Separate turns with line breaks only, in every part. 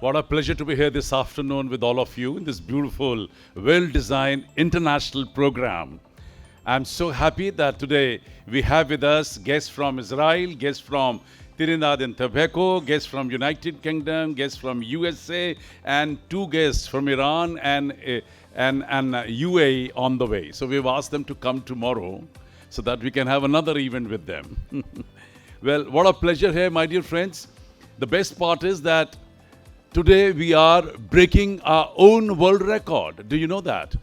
What a pleasure to be here this afternoon with all of you in this beautiful, well-designed international program. I'm so happy that today we have with us guests from Israel, guests from Trinidad and Tobago, guests from United Kingdom, guests from USA, and two guests from Iran and UAE on the way. So we've asked them to come tomorrow so that we can have another event with them. Well, what a pleasure here, my dear friends. The best part is that today we are breaking our own world record. Do you know that?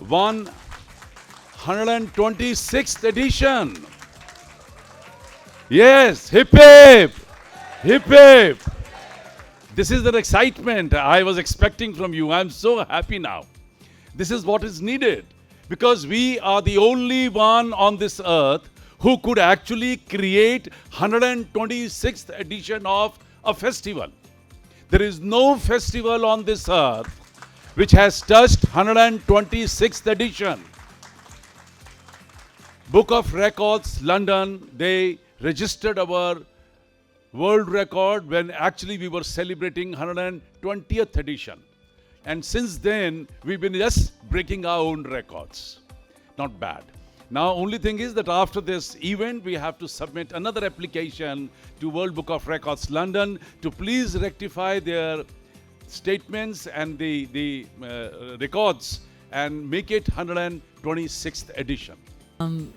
126th edition. Yes, hip hip, hip hip. This is the excitement I was expecting from you. I'm so happy now. This is what is needed because we are the only one on this earth who could actually create 126th edition of a festival. There is no festival on this earth which has touched 126th edition. Book of Records, London, they registered our world record when actually we were celebrating 120th edition. And since then, we've been just breaking our own records. Not bad. Now, only thing is that after this event, we have to submit another application to World Book of Records, London, to please rectify their statements and the records and make it 126th edition.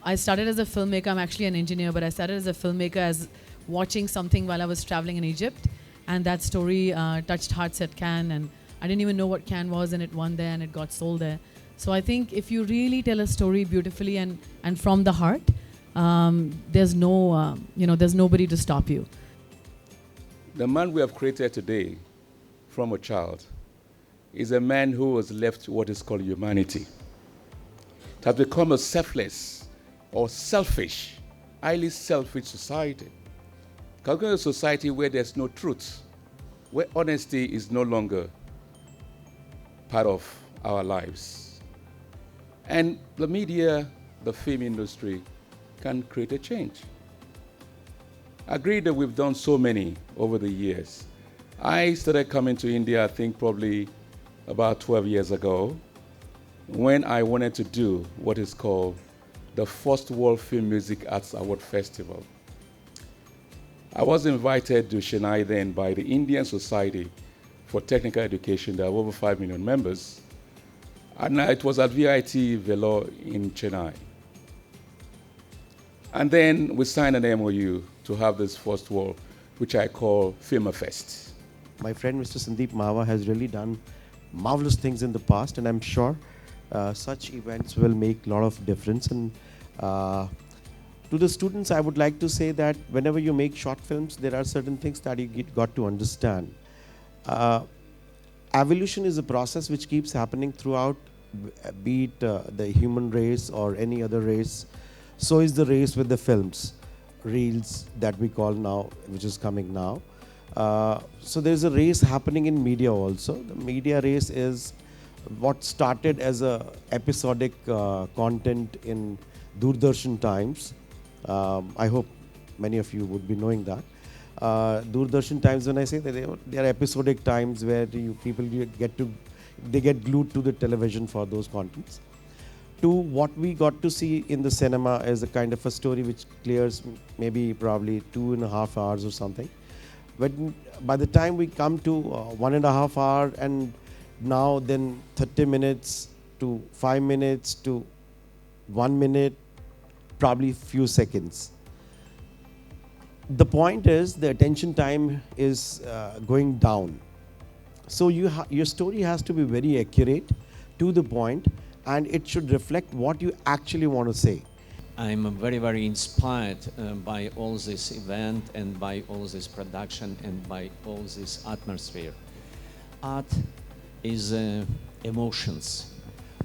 I started as a filmmaker. I'm actually an engineer, but I started as a filmmaker as watching something while I was traveling in Egypt. And that story touched hearts at Cannes. And I didn't even know what Cannes was, and it won there and it got sold there. So I think if you really tell a story beautifully and from the heart, there's no, there's nobody to stop you.
The man we have created today from a child is a man who has left what is called humanity. It has become a selfless or selfish, highly selfish society. Coming to a society where there's no truth, where honesty is no longer part of our lives. And the media, the film industry can create a change. I agree that we've done so many over the years. I started coming to India, I think probably about 12 years ago, when I wanted to do what is called the first World Film Music Arts Award Festival. I was invited to Chennai then by the Indian Society for Technical Education. There are over 5 million members. And it was at VIT Velo in Chennai. And then we signed an MOU to have this first world, which I call FilmFest.
My friend Mr. Sandeep Marwah has really done marvelous things in the past, and I'm sure such events will make a lot of difference. And to the students, I would like to say that whenever you make short films, there are certain things that you got to understand. Evolution is a process which keeps happening throughout, be it the human race or any other race. So is the race with the films, reels that we call now, which is coming now. So there's a race happening in media also. The media race is what started as a episodic content in Doordarshan Times. I hope many of you would be knowing that. Doordarshan Times, when I say that they are episodic times where people get glued to the television for those contents. To what we got to see in the cinema is a kind of a story which clears maybe probably 2.5 hours or something. But by the time we come to 1.5 hours and now then 30 minutes to 5 minutes to 1 minute, probably few seconds. The point is the attention time is going down. So your story has to be very accurate, to the point, and it should reflect what you actually want to say.
I'm very, very inspired by all this event and by all this production and by all this atmosphere. Art is emotions.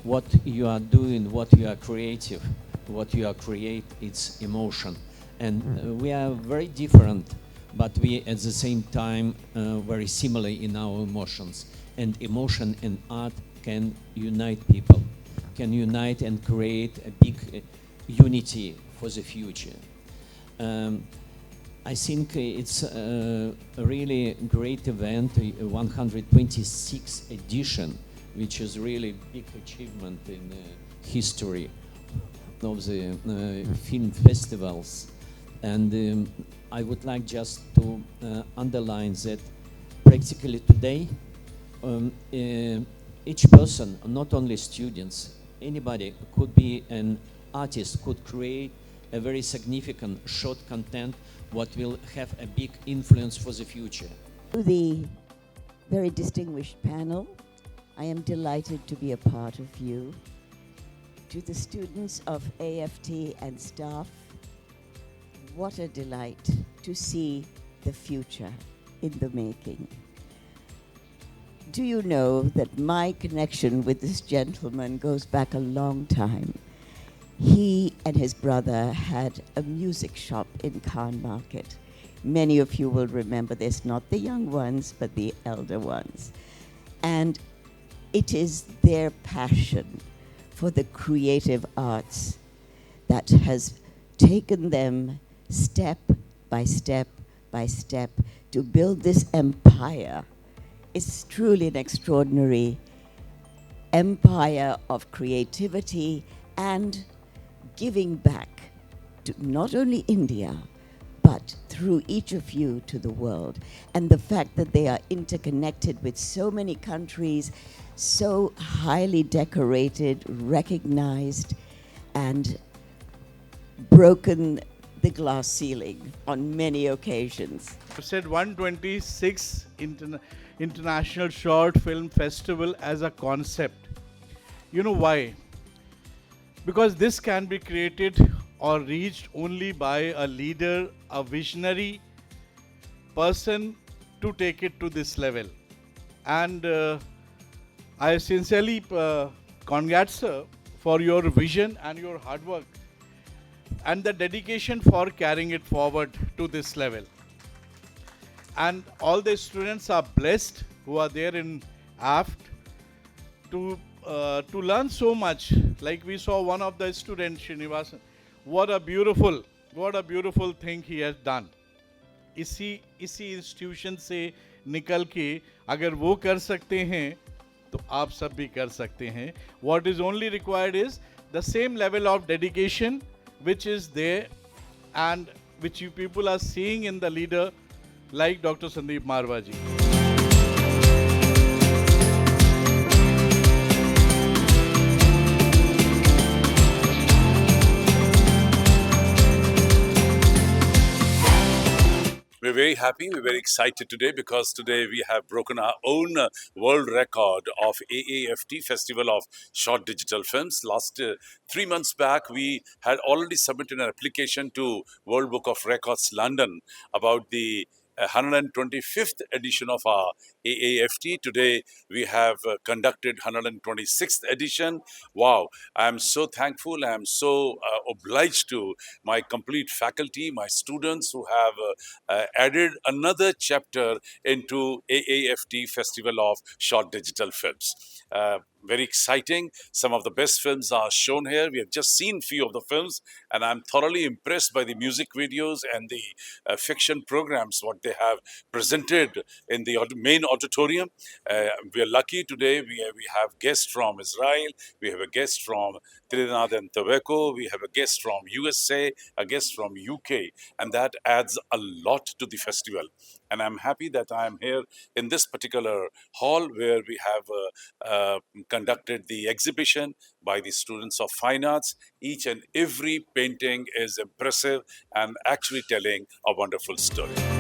What you are doing, what you are creative, what you are create, it's emotion. And we are very different, but we at the same time very similar in our emotions. And emotion and art can unite people, can unite and create a big unity for the future. I think it's a really great event, 126th edition, which is really big achievement in history of the film festivals. And I would like just to underline that practically today, each person, not only students, anybody could be an artist, could create a very significant short content what will have a big influence for the future.
To the very distinguished panel, I am delighted to be a part of you. To the students of AFT and staff, what a delight to see the future in the making. Do you know that my connection with this gentleman goes back a long time? He and his brother had a music shop in Khan Market. Many of you will remember this, not the young ones, but the elder ones. And it is their passion for the creative arts that has taken them step by step by step to build this empire. It's truly an extraordinary empire of creativity and giving back to not only India, but through each of you to the world. And the fact that they are interconnected with so many countries, so highly decorated, recognized, and broken the glass ceiling on many occasions.
You said 126 International Short Film Festival as a concept. You know why? Because this can be created or reached only by a leader, a visionary person to take it to this level. And I sincerely congratulate sir for your vision and your hard work and the dedication for carrying it forward to this level. And all the students are blessed who are there in AFT to learn so much. Like we saw one of the students, Srinivasan, what a beautiful thing he has done. इसी institution से निकल के अगर वो कर सकते हैं तो आप सब भी कर सकते हैं. What is only required is the same level of dedication which is there and which you people are seeing in the leader like Dr. Sandeep Marwah ji.
We're very happy, we're very excited today because today we have broken our own world record of AAFT Festival of Short Digital Films. Last 3 months back, we had already submitted an application to World Book of Records London about the 125th edition of our AAFT. Today we have conducted 126th edition. Wow, I am so thankful, I am so obliged to my complete faculty, my students who have added another chapter into AAFT Festival of Short Digital Films. Very exciting. Some of the best films are shown here. We have just seen few of the films and I'm thoroughly impressed by the music videos and the fiction programs, what they have presented in the main auditorium. We are lucky today. We have guests from Israel. We have a guest from Trinidad and Tobago. We have a guest from USA, a guest from UK. And that adds a lot to the festival. And I'm happy that I'm here in this particular hall where we have conducted the exhibition by the students of fine arts. Each and every painting is impressive and actually telling a wonderful story.